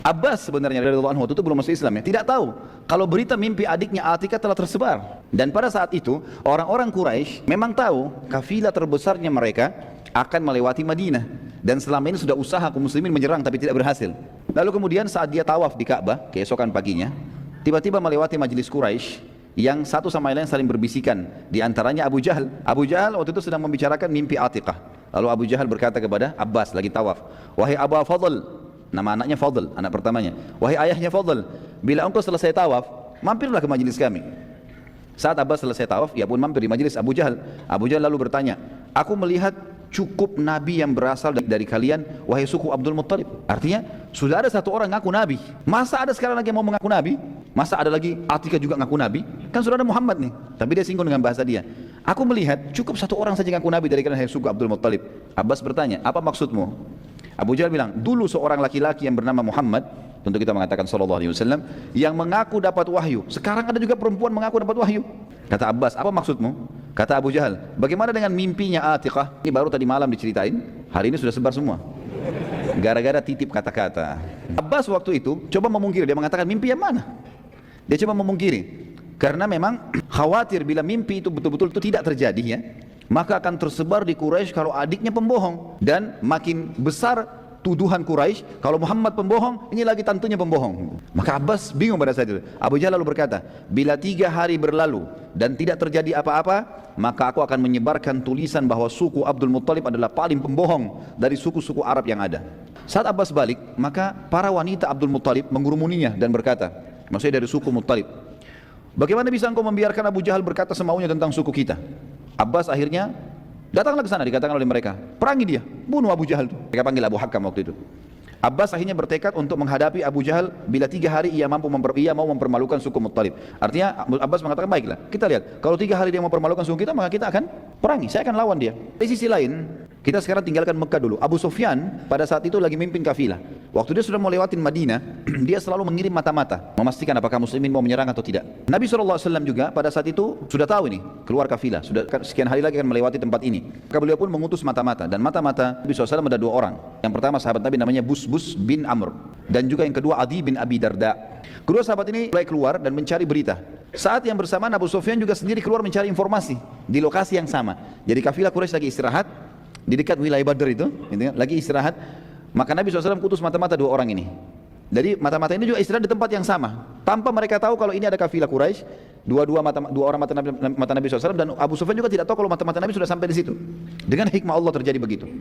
Abbas sebenarnya radhiyallahu anhu itu belum masuk Islam ya, tidak tahu kalau berita mimpi adiknya Atikah telah tersebar. Dan pada saat itu orang-orang Quraisy memang tahu kafilah terbesarnya mereka akan melewati Madinah, dan selama ini sudah usaha kaum muslimin menyerang tapi tidak berhasil. Lalu kemudian saat dia tawaf di Ka'bah keesokan paginya, tiba-tiba melewati majelis Quraisy yang satu sama lain saling berbisikan, di antaranya Abu Jahal. Abu Jahal waktu itu sedang membicarakan mimpi Atikah. Lalu Abu Jahal berkata kepada Abbas lagi tawaf, "Wahai Abu Fadl," nama anaknya Fadl, anak pertamanya, "wahai ayahnya Fadl, bila engkau selesai tawaf, mampirlah ke majelis kami." Saat Abbas selesai tawaf, ia pun mampir di majelis Abu Jahal. Abu Jahal lalu bertanya, "Aku melihat cukup nabi yang berasal dari kalian, wahai suku Abdul Muttalib." Artinya sudah ada satu orang ngaku nabi, masa ada sekarang lagi yang mau mengaku nabi? Masa ada lagi Atikah juga ngaku nabi? Kan sudah ada Muhammad nih. Tapi dia singgung dengan bahasa dia, "Aku melihat cukup satu orang saja ngaku nabi dari kalian, wahai suku Abdul Muttalib." Abbas bertanya, "Apa maksudmu?" Abu Jahal bilang, "Dulu seorang laki-laki yang bernama Muhammad," tentu kita mengatakan sallallahu alaihi wasallam, "yang mengaku dapat wahyu. Sekarang ada juga perempuan mengaku dapat wahyu." Kata Abbas, "Apa maksudmu?" Kata Abu Jahal, "Bagaimana dengan mimpinya Atikah? Ini baru tadi malam diceritain, hari ini sudah sebar semua. Gara-gara titip kata-kata." Abbas waktu itu coba memungkiri, dia mengatakan mimpi yang mana? Dia coba memungkiri, karena memang khawatir bila mimpi itu betul-betul itu tidak terjadi ya, maka akan tersebar di Quraisy kalau adiknya pembohong, dan makin besar tuduhan Quraisy kalau Muhammad pembohong, ini lagi tantunya pembohong. Maka Abbas bingung pada saat itu. Abu Jahal lalu berkata, "Bila 3 hari berlalu dan tidak terjadi apa-apa, maka aku akan menyebarkan tulisan bahwa suku Abdul Muttalib adalah paling pembohong dari suku-suku Arab yang ada." Saat Abbas balik, maka para wanita Abdul Muttalib mengurumuninya dan berkata, maksudnya dari suku Muttalib, "Bagaimana bisa engkau membiarkan Abu Jahal berkata semaunya tentang suku kita?" Abbas akhirnya datanglah ke sana, dikatakan oleh mereka, "Perangi dia, bunuh Abu Jahal." Mereka panggil Abu Hakam waktu itu. Abbas akhirnya bertekad untuk menghadapi Abu Jahal bila 3 hari ia mau mempermalukan suku Muttalib. Artinya Abbas mengatakan, "Baiklah, kita lihat, kalau 3 hari dia mau mempermalukan suku kita, maka kita akan perangi, saya akan lawan dia." Di sisi lain, kita sekarang tinggalkan Mekah dulu. Abu Sufyan pada saat itu lagi mimpin kafilah. Waktu dia sudah mau lewatin Madinah, dia selalu mengirim mata-mata, memastikan apakah muslimin mau menyerang atau tidak. Nabi SAW juga pada saat itu sudah tahu ini, keluar kafilah, sudah sekian hari lagi akan melewati tempat ini. Maka beliau pun mengutus mata-mata, dan mata-mata Nabi SAW ada 2 orang. Yang pertama sahabat Nabi namanya Busbus bin Amr, dan juga yang kedua Adi bin Abi Darda. Kedua sahabat ini mulai keluar dan mencari berita. Saat yang bersamaan Abu Sufyan juga sendiri keluar mencari informasi di lokasi yang sama. Jadi kafilah Quraisy lagi istirahat di dekat wilayah Badr itu, lagi istirahat. Maka Nabi SAW kutus mata-mata 2 orang ini. Jadi mata-mata ini juga istirahat di tempat yang sama, tanpa mereka tahu kalau ini ada kafilah Quraisy. Dua orang mata Nabi SAW, dan Abu Sufyan juga tidak tahu kalau mata-mata Nabi sudah sampai di situ. Dengan hikmah Allah terjadi begitu.